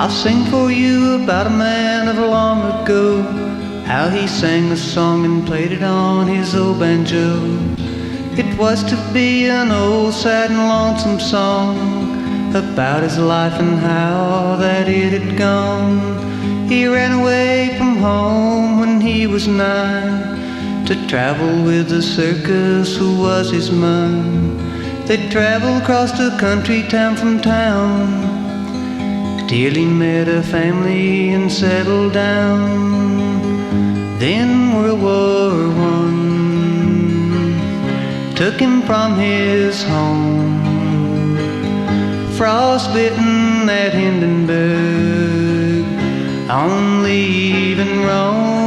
I'll sing for you about a man of long ago, how he sang a song and played it on his old banjo. It was to be an old sad and lonesome song about his life and how that it had gone. He ran away from home when he was 9 to travel with the circus who was his mine. They'd travel across the country town from town till he met a family and settled down. Then World War I took him from his home, frostbitten at Hindenburg, on leaving Rome.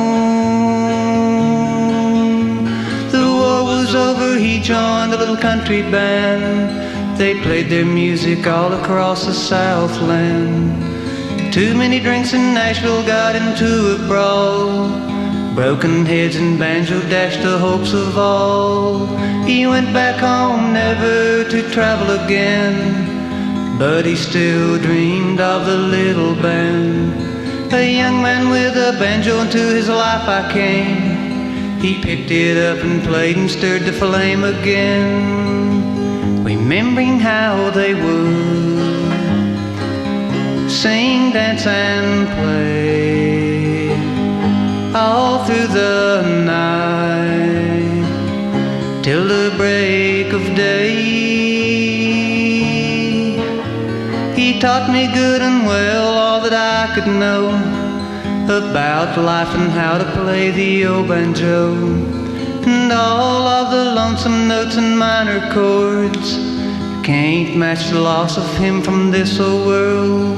The war was over, he joined a little country band. They played their music all across the Southland. Too many drinks in Nashville got into a brawl. Broken heads and banjo dashed the hopes of all. He went back home never to travel again, but he still dreamed of the little band. A young man with a banjo into his life I came. He picked it up and played and stirred the flame again, remembering how they would sing, dance and play all through the night till the break of day. He taught me good and well all that I could know about life and how to play the old banjo, and all of the lonesome notes and minor chords can't match the loss of him from this old world.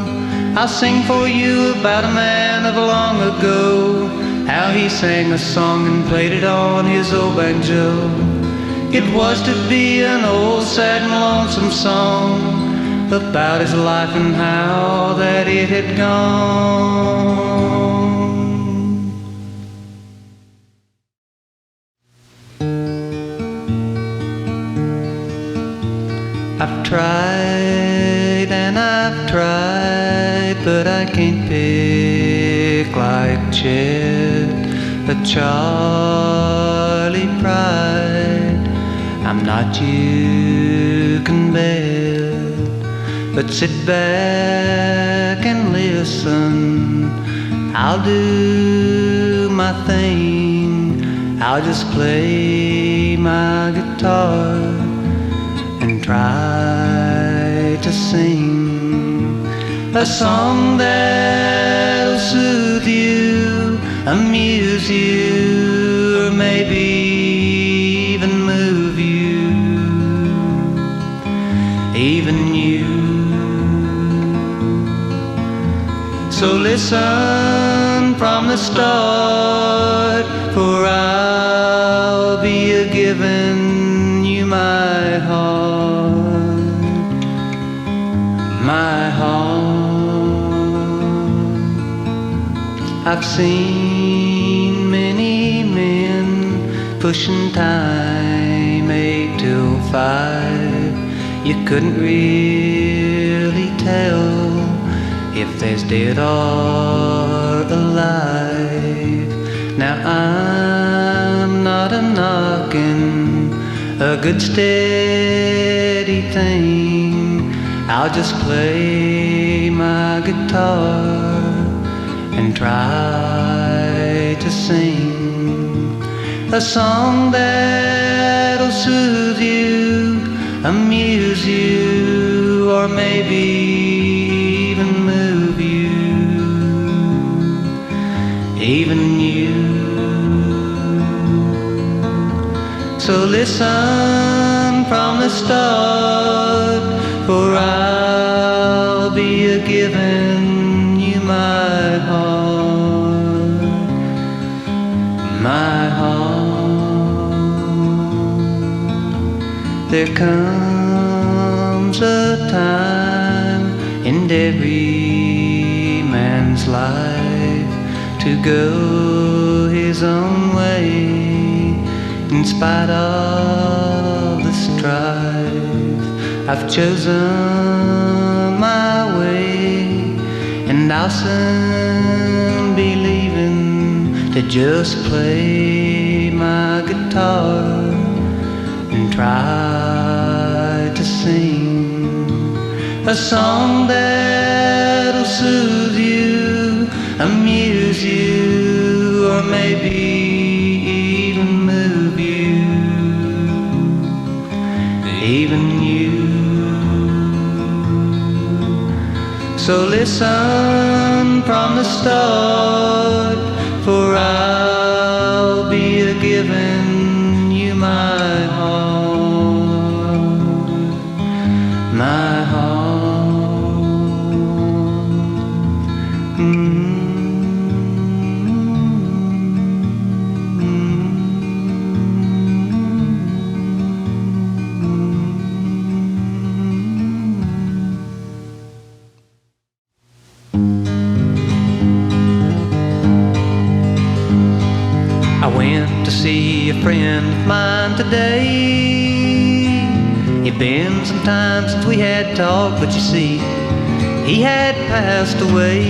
I'll sing for you about a man of long ago, how he sang a song and played it on his old banjo. It was to be an old sad and lonesome song about his life and how that it had gone. I've tried and I've tried, but I can't pick like Chet, a Charlie Pride. I'm not you can bet, but sit back and listen. I'll do my thing. I'll just play my guitar and try to sing a song that'll soothe you, amuse you, or maybe even move you, even you. So listen from the start, for I'll be a-giving you my heart, my heart. I've seen many men pushing time 8 till 5. You couldn't really tell if there's dead or alive. Now I'm not a-knocking a good steady thing. I'll just play my guitar and try to sing a song that'll soothe you, amuse you, or maybe even move you, even you. So listen from the start, for I'll be a-giving you my heart, my heart. There comes a time in every man's life to go his own way, in spite of the strife. I've chosen my way, and soon be leaving to just play my guitar and try to sing a song that'll soothe you, amuse you, or maybe even move you, even you. So listen from the start, for I'll be a-giving you my heart, my heart. I went to see a friend of mine today. It'd been some time since we had talked, but you see, he had passed away.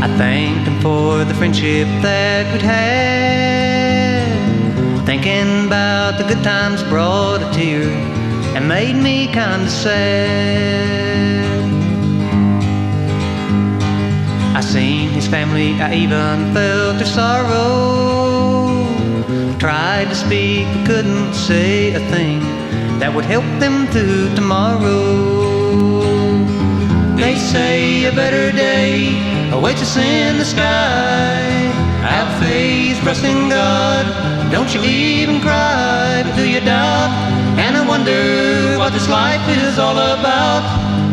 I thanked him for the friendship that we'd had. Thinking about the good times brought a tear and made me kinda sad. I seen his family, I even felt their sorrow. Tried to speak but couldn't say a thing that would help them through tomorrow. They say a better day awaits us in the sky. Have faith, trust in God, don't you even cry, but do you doubt? And I wonder what this life is all about.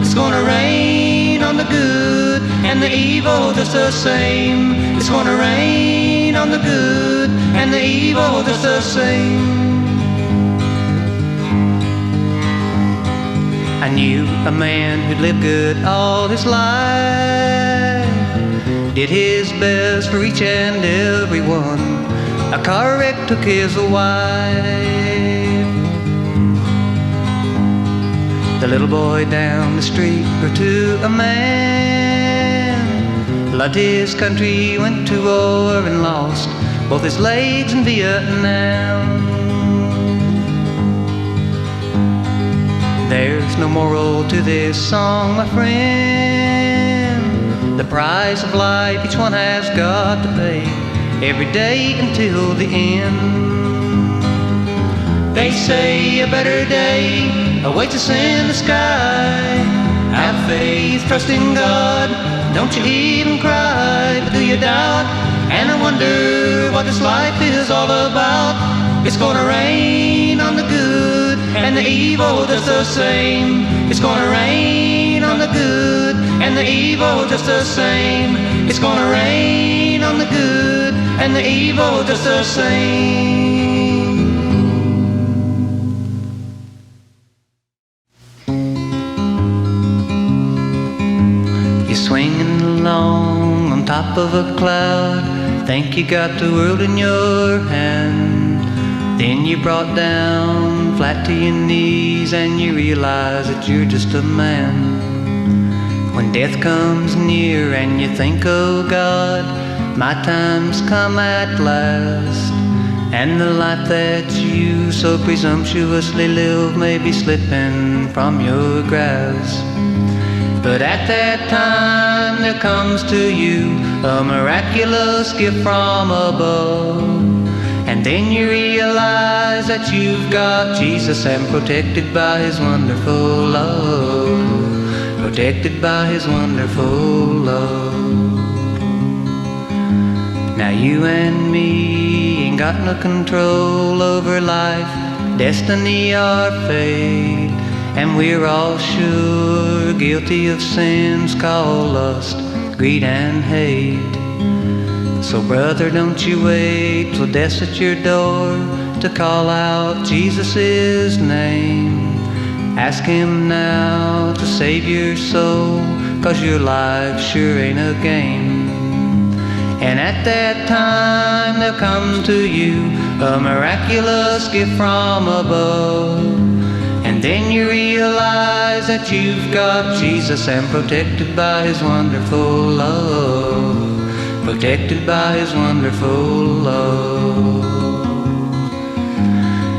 It's gonna rain on the good and the evil just the same. It's gonna rain on the good and the evil just the same. I knew a man who'd lived good all his life, did his best for each and every one. A car wreck took his wife. The little boy down the street grew to a man, loved his country, went to war and lost both his legs in Vietnam. There's no moral to this song, my friend. The price of life each one has got to pay every day until the end. They say a better day awaits us in the sky. Have faith, trust in God, don't you even cry, but do you doubt? And I wonder what this life is all about. It's gonna rain on the good and the evil just the same. It's gonna rain on the good and the evil just the same. It's gonna rain on the good and the evil just the same. You're swinging along on top of a cloud, think you got the world in your hand. Then you're brought down flat to your knees and you realize that you're just a man. When death comes near and you think, oh God, my time's come at last, and the life that you so presumptuously live may be slipping from your grasp. But at that time there comes to you a miraculous gift from above, and then you realize that you've got Jesus and protected by His wonderful love, protected by His wonderful love. Now you and me ain't got no control over life, destiny or fate, and we're all sure guilty of sins called lust, greed and hate. So brother, don't you wait till death's at your door to call out Jesus' name. Ask Him now to save your soul, 'cause your life sure ain't a game. And at that time there'll come to you a miraculous gift from above, and then you realize that you've got Jesus and protected by His wonderful love, protected by His wonderful love.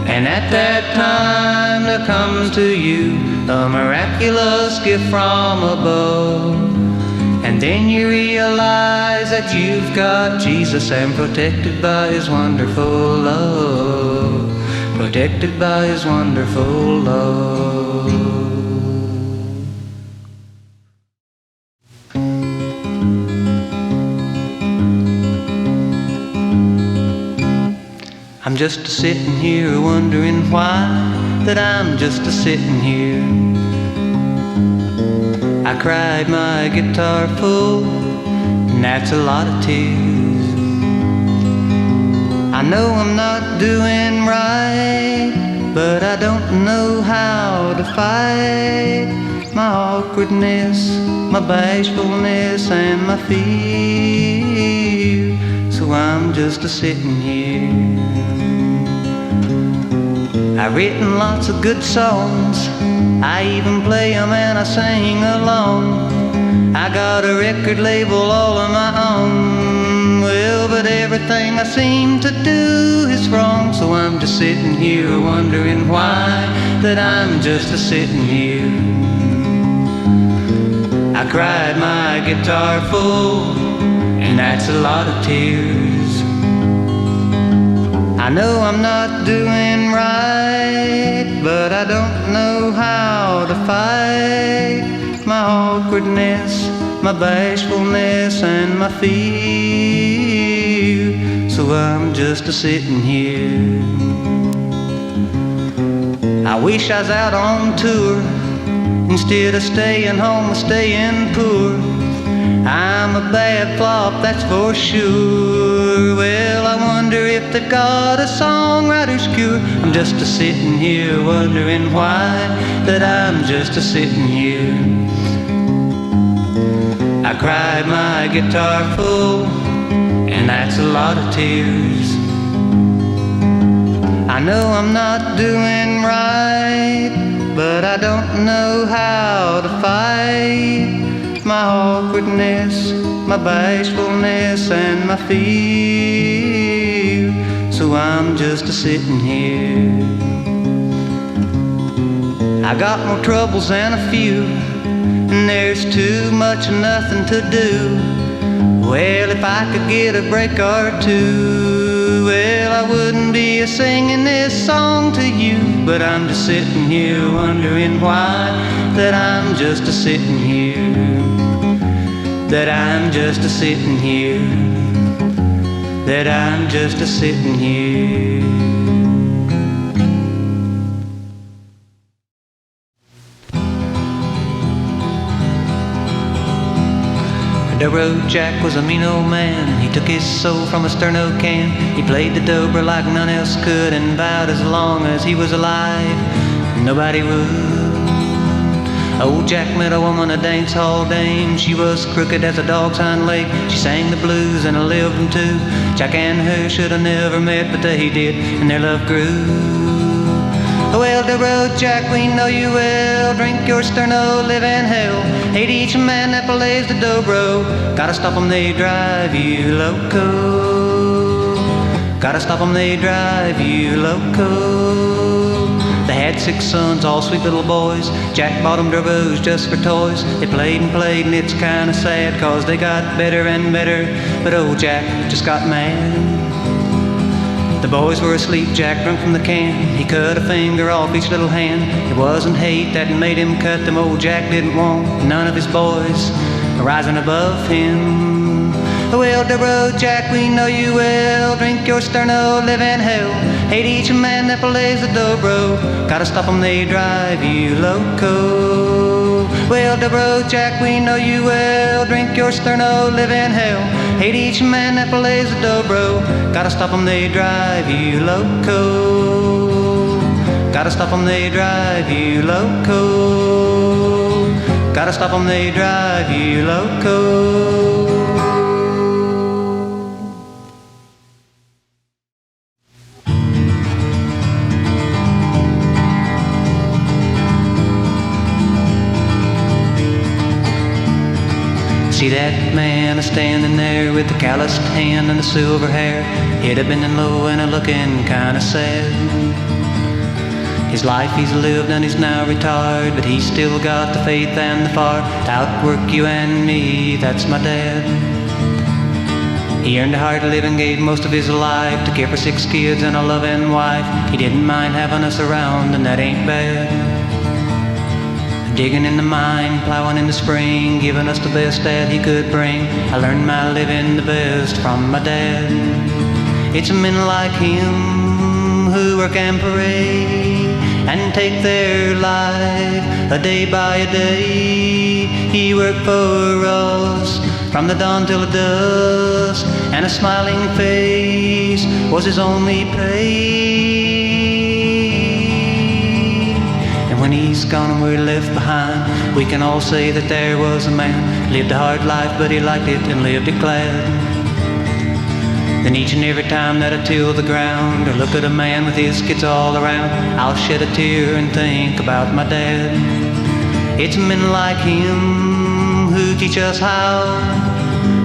And at that time there comes to you a miraculous gift from above, and then you realize that you've got Jesus and protected by His wonderful love, protected by His wonderful love. I'm just a-sitting here wondering why that I'm just a-sitting here. I cried my guitar full, and that's a lot of tears. I know I'm not doing right, but I don't know how to fight my awkwardness, my bashfulness, and my fear. So I'm just a-sitting here. I've written lots of good songs, I even play them and I sing along. I got a record label all of my own. Well, but everything I seem to do is wrong. So I'm just sitting here wondering why that I'm just a-sitting here. I cried my guitar full, and that's a lot of tears. I know I'm not doing right, but I don't know how to fight my awkwardness, my bashfulness, and my fear. So I'm just a-sitting here. I wish I was out on tour instead of staying home or staying poor. I'm a bad flop, that's for sure. Well, I wonder if they've got a songwriter's cure. I'm just a-sitting here wondering why that I'm just a-sitting here. I cried my guitar full, and that's a lot of tears. I know I'm not doing right, but I don't know how to fight my awkwardness, my bashfulness, and my fear. So I'm just a-sitting here. I got more troubles than a few, and there's too much of nothing to do. Well, if I could get a break or two, well, I wouldn't be a-singing this song to you. But I'm just sitting here wondering why that I'm just a-sitting here, that I'm just a-sitting here, that I'm just a-sitting here. The road Jack was a mean old man. He took his soul from a sterno can. He played the dobro like none else could, and vowed as long as he was alive nobody would. Old Jack met a woman, a dance hall dame. She was crooked as a dog's hind leg. She sang the blues and I lived them too. Jack and her should have never met, but they did, and their love grew. Well, the road Jack, we know you well. Drink your sterno, live in hell. Hate each man that plays the dobro. Gotta stop 'em, they drive you loco. Gotta stop 'em, they drive you loco. They had 6 sons, all sweet little boys. Jack bought 'em dobros just for toys. They played and played, and it's kinda sad, 'cause they got better and better. But old Jack just got mad. The boys were asleep, Jack drunk from the can. He cut a finger off each little hand. It wasn't hate that made him cut them. Old Jack didn't want none of his boys rising above him. Well, the road Jack, we know you well. Drink your sterno, live in hell. Hate each man that plays the dobro. Gotta stop 'em, they drive you loco. Well, the road Jack, we know you well. Drink your sterno, live in hell. Hate each man that plays the dobro. Gotta stop 'em, they drive you loco. Gotta stop 'em, they drive you loco. Gotta stop 'em, they drive you loco. See that man a-standing there with the calloused hand and the silver hair, head a bending low and a-looking kinda sad. His life he's lived and he's now retired, but he's still got the faith and the fire to outwork you and me. That's my dad. He earned a hard living, gave most of his life to care for 6 kids and a loving wife. He didn't mind having us around, and that ain't bad. Digging in the mine, plowing in the spring, giving us the best that he could bring. I learned my living the best from my dad. It's men like him who work and pray and take their life a day by a day. He worked for us from the dawn till the dusk, and a smiling face was his only pay. And when he's gone and we're left behind, we can all say that there was a man, lived a hard life but he liked it and lived it glad. Then each and every time that I till the ground or look at a man with his kids all around, I'll shed a tear and think about my dad. It's men like him who teach us how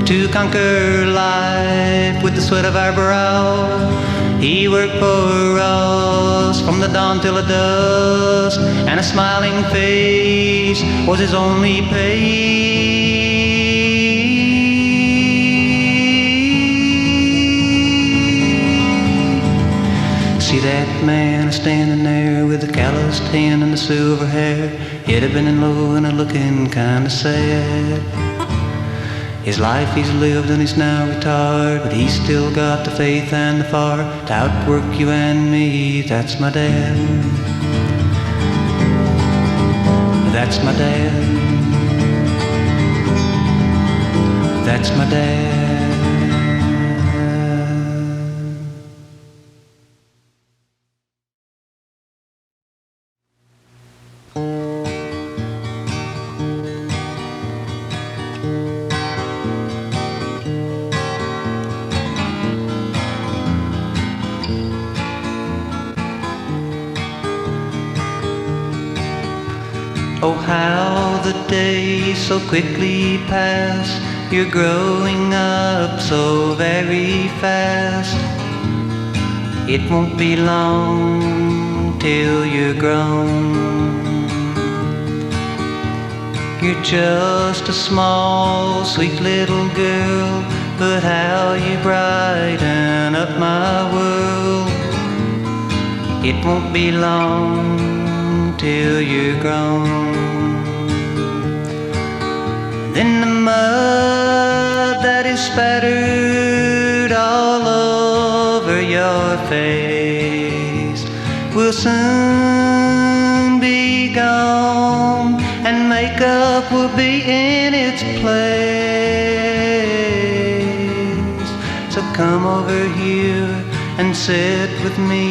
to conquer life with the sweat of our brow. He worked for us from the dawn till the dusk, and a smiling face was his only pay. See that man standing there with the calloused hand and the silver hair, head a bending low and a looking kinda sad. His life he's lived and he's now retired, but he's still got the faith and the fire to outwork you and me. That's my dad. That's my dad. That's my dad. Oh, how the days so quickly pass. You're growing up so very fast. It won't be long till you're grown. You're just a small, sweet little girl, but how you brighten up my world. It won't be long till you're grown. Then the mud that is spattered all over your face will soon be gone, and makeup will be in its place. So come over here and sit with me,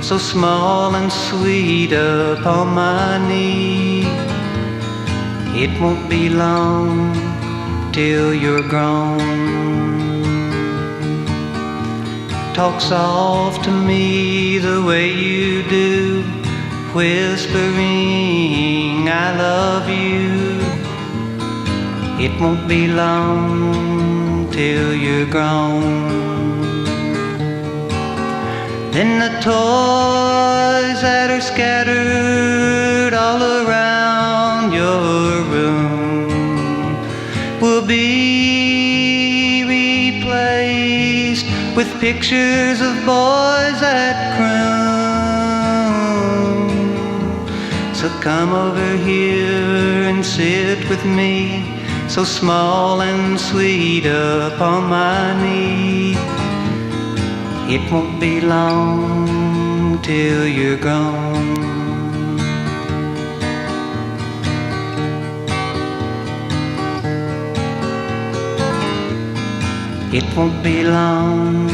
so small and sweet upon my knee. It won't be long till you're grown. Talk soft to me the way you do, whispering I love you. It won't be long till you're grown. Then the toys that are scattered all around your room will be replaced with pictures of boys at croon. So come over here and sit with me, so small and sweet upon my knee. It won't be long till you're grown. It won't be long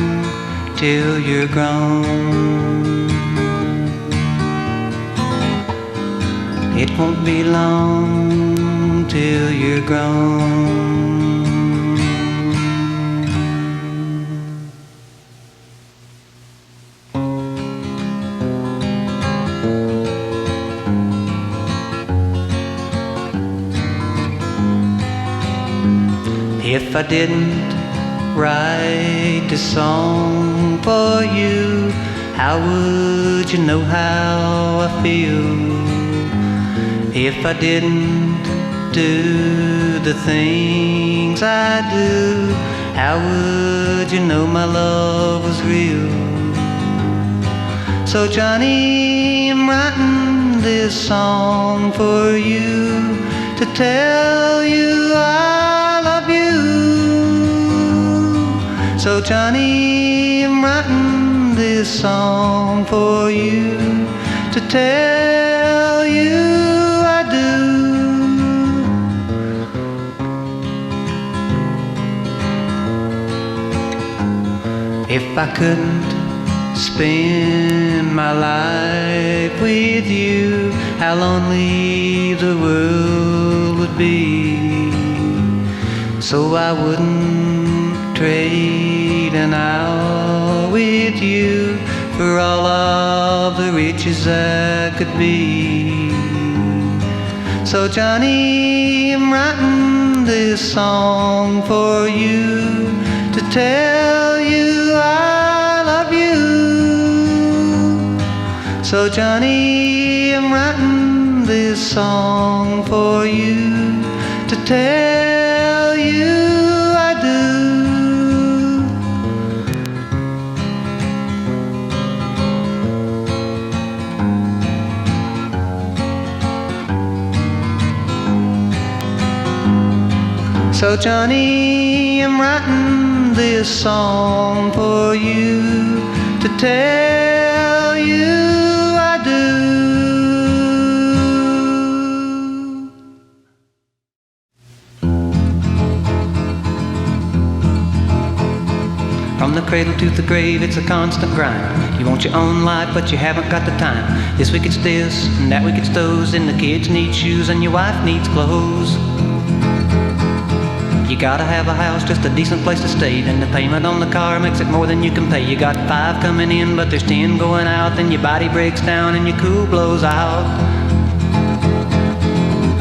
till you're grown. It won't be long till you're grown. If I didn't write this song for you, how would you know how I feel? If I didn't do the things I do, how would you know my love was real? So Johnny, I'm writing this song for you, to tell you I love you. So Johnny, I'm writing this song for you, to tell you I do. If I couldn't spend my life with you, how lonely the world would be. So I wouldn't trade an hour with you for all of the riches I could be. So Johnny, I'm writing this song for you, to tell you I love you. So Johnny, I'm writing this song for you, to tell you I do. So Johnny, I'm writing this song for you, to tell you I do. From the cradle to the grave, it's a constant grind. You want your own life, but you haven't got the time. This week it's this, and that week it's those, and the kids need shoes, and your wife needs clothes. You gotta have a house, just a decent place to stay. Then the payment on the car makes it more than you can pay. You got 5 coming in, but there's 10 going out. Then your body breaks down and your cool blows out.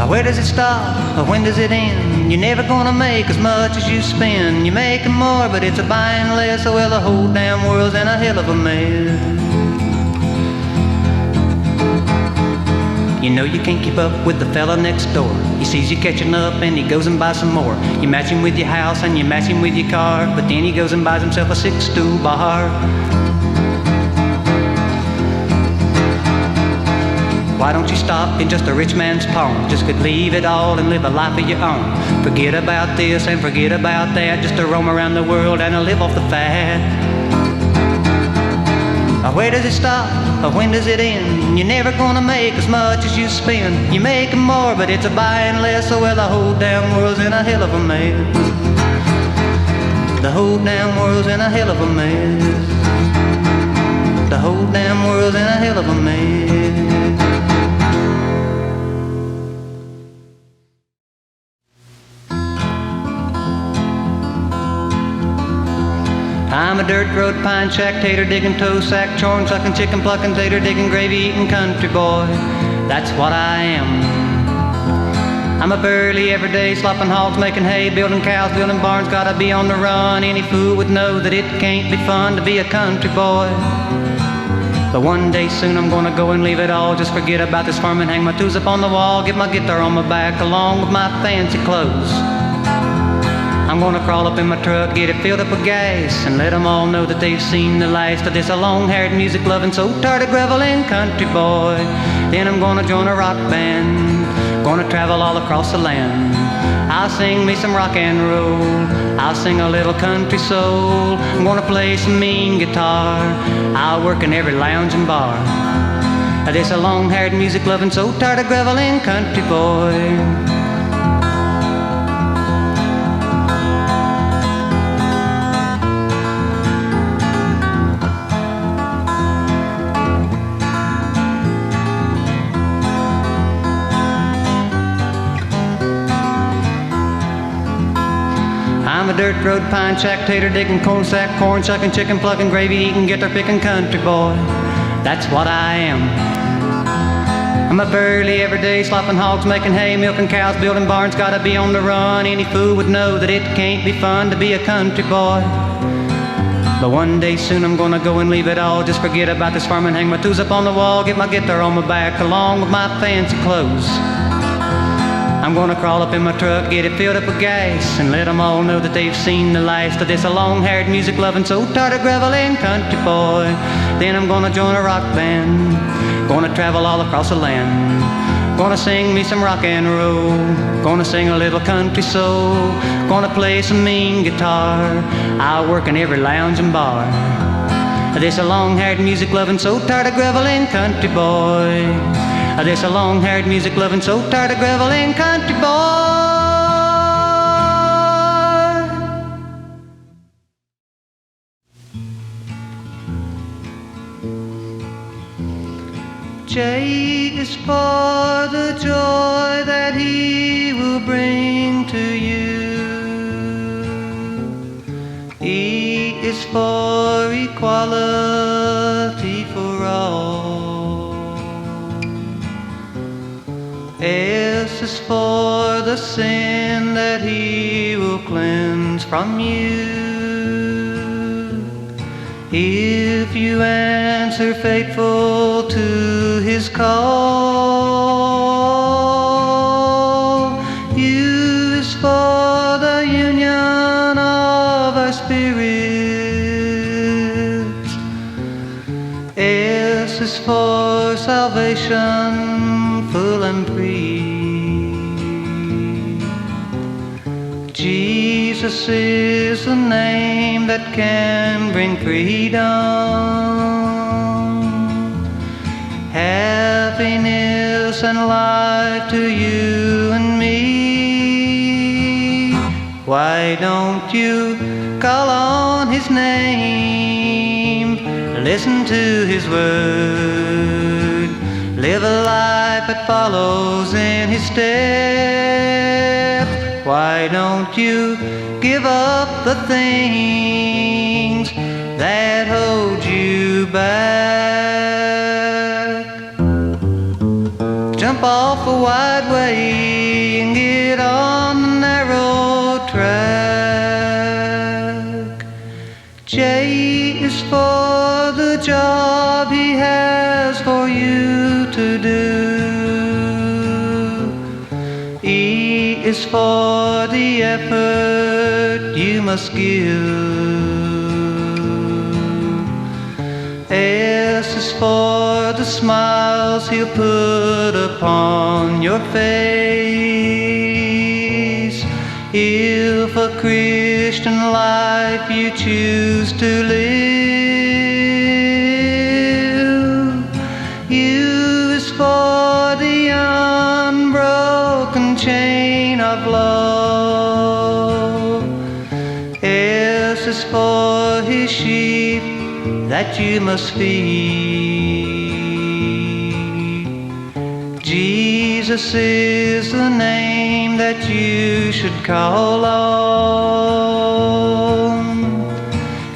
Where does it stop, or when does it end? You're never gonna make as much as you spend. You're making more, but it's a buying less. Oh well, the whole damn world's in a hell of a mess. You know you can't keep up with the fella next door. He sees you catching up and he goes and buys some more. You match him with your house and you match him with your car, but then he goes and buys himself a 6-stool bar. Why don't you stop in just a rich man's pawn? Just could leave it all and live a life of your own. Forget about this and forget about that, just to roam around the world and to live off the fat. Where does it stop, or when does it end? You're never gonna make as much as you spend. You're making more, but it's a buying less. Oh well, the whole damn world's in a hell of a mess. The whole damn world's in a hell of a mess. The whole damn world's in a hell of a mess. I'm a dirt road, pine shack, tater digging, toe sack, chorn sucking, chicken plucking, tater digging, gravy eating country boy. That's what I am. I'm up early every day, slopping hogs, making hay, building cows, building barns, gotta be on the run. Any fool would know that it can't be fun to be a country boy. But one day soon I'm gonna go and leave it all, just forget about this farm and hang my tools up on the wall, get my guitar on my back along with my fancy clothes. I'm gonna crawl up in my truck, get it filled up with gas, and let them all know that they've seen the last of this long-haired, music-loving, so tired of groveling country boy. Then I'm gonna join a rock band, gonna travel all across the land. I'll sing me some rock and roll, I'll sing a little country soul. I'm gonna play some mean guitar, I'll work in every lounge and bar. This long-haired, music-loving, so tired of groveling country boy. I'm a dirt road, pine shack, tater digging, corn sack, corn shucking, chicken plucking, gravy eating, guitar picking country boy. That's what I am. I'm up early every day, slopping hogs, making hay, milking cows, building barns, gotta be on the run. Any fool would know that it can't be fun to be a country boy. But one day soon I'm gonna go and leave it all, just forget about this farm and hang my tools up on the wall, get my guitar on my back along with my fancy clothes. I'm gonna crawl up in my truck, get it filled up with gas, and let them all know that they've seen the last of this long-haired, music-loving, so tired of graveling country boy. Then I'm gonna join a rock band, gonna travel all across the land, gonna sing me some rock and roll, gonna sing a little country soul, gonna play some mean guitar, I'll work in every lounge and bar. This a long-haired, music-loving, so tired of graveling country boy. This a long-haired, music-loving, so tired of graveling country boy. J is for the joy that he will bring to you. E is for equality for all. S is for the sin that he will cleanse from you. If you answer faithful to his call, U is for the union of our spirits. S is for salvation full and free. Jesus is the name that can bring freedom, happiness and life to you and me. Why don't you call on his name, listen to his word, live a life that follows in his steps? Why don't you give up the things that hold you back? Jump off a wide way and get on the narrow track. J is for the job he has for you to do. E is for the effort you must give. S is for the smiles he'll put upon your face. If a Christian life you choose to live, U is for the unbroken chain of love. S is for his sheep that you must feed. Jesus is the name that you should call on.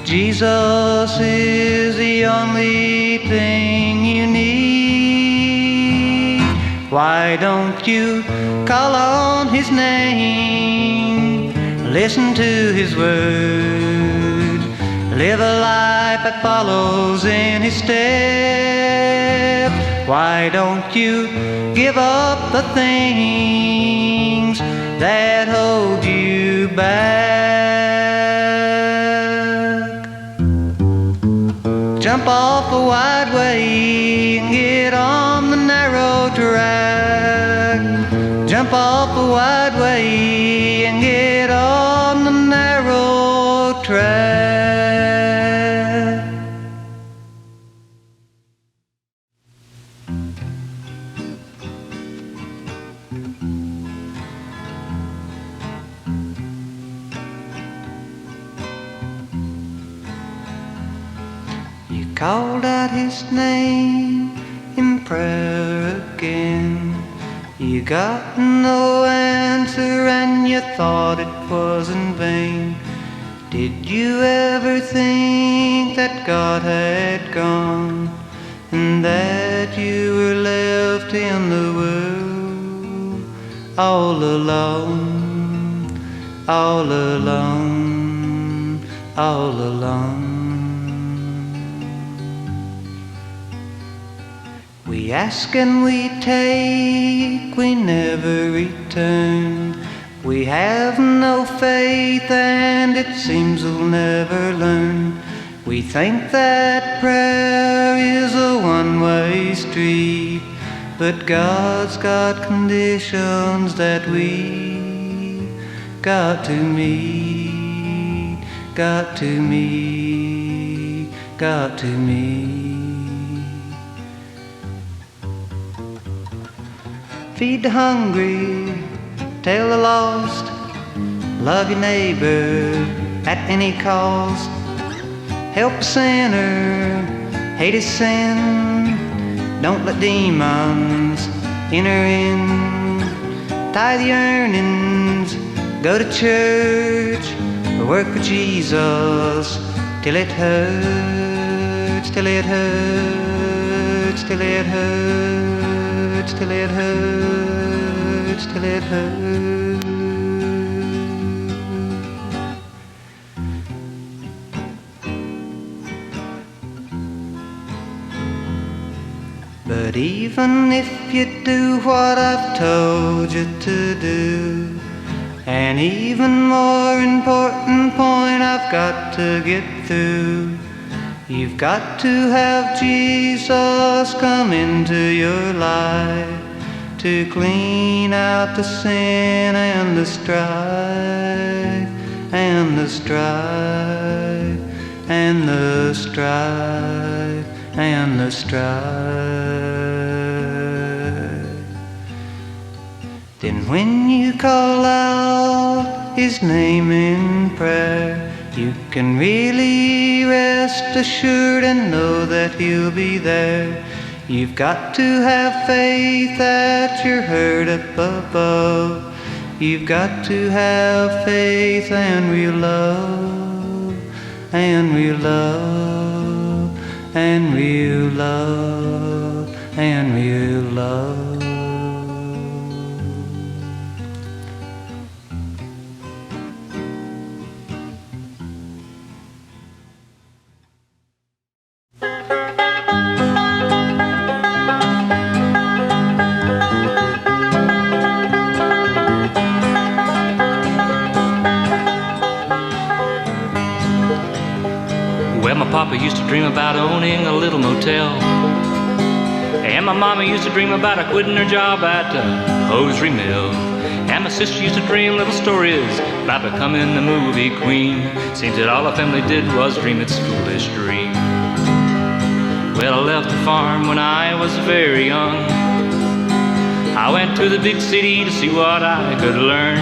Jesus is the only thing you need. Why don't you call on his name, listen to his word, live a life that follows in his steps? Why don't you give up the things that hold you back? Jump off a wide way and get on the narrow track. Jump off a wide way and get on the narrow track. You called out his name in prayer again. You got no answer and you thought it was in vain. Did you ever think that God had gone and that you were left in the world all alone, all alone, all alone. We ask and we take, we never return. We have no faith and it seems we'll never learn. We think that prayer is a one-way street, but God's got conditions that we got to meet, got to meet, got to meet. Feed the hungry, tell the lost, love your neighbor at any cost. Help a sinner, hate his sin, don't let demons enter in. Tithe the earnings, go to church, or work with Jesus till it hurts, till it hurts, till it hurts, till it hurts, till it hurts. But even if you do what I've told you to do, an even more important point I've got to get through. You've got to have Jesus come into your life to clean out the sin and the strife, and the strife, and the strife, and the strife. Then when you call out His name in prayer, you can really rest assured and know that He'll be there. You've got to have faith that you're heard up above. You've got to have faith and real love, and real love, and real love, and real love. Well, my papa used to dream about owning a little motel, and my mama used to dream about quitting her job at the hosiery mill, and my sister used to dream little stories about becoming the movie queen. Seems that all our family did was dream its foolish dream. Well, I left the farm when I was very young. I went to the big city to see what I could learn.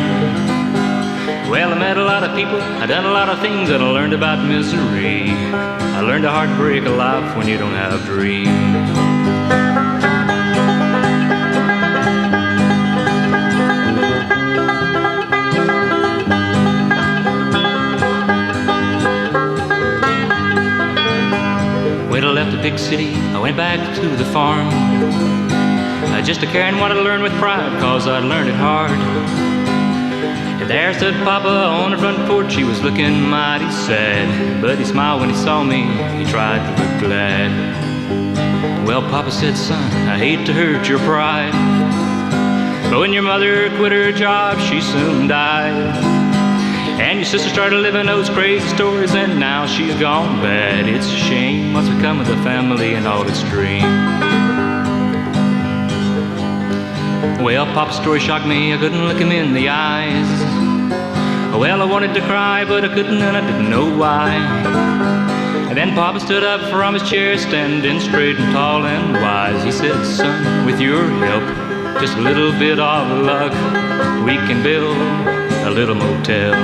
Well, I met a lot of people, I done a lot of things, and I learned about misery. I learned the heartbreak of life when you don't have dreams. When I left the big city, I went back to the farm, just to carrying what I learned with pride, 'cause I learned it hard. There stood Papa on the front porch, he was looking mighty sad, but he smiled when he saw me, he tried to look glad. Well, Papa said, son, I hate to hurt your pride, but when your mother quit her job, she soon died. And your sister started living those crazy stories, and now she's gone bad. It's a shame what's become of the family and all its dreams. Well, Papa's story shocked me, I couldn't look him in the eyes. Well, I wanted to cry, but I couldn't, and I didn't know why. And then Papa stood up from his chair, standing straight and tall and wise. He said, son, with your help, just a little bit of luck, we can build a little motel.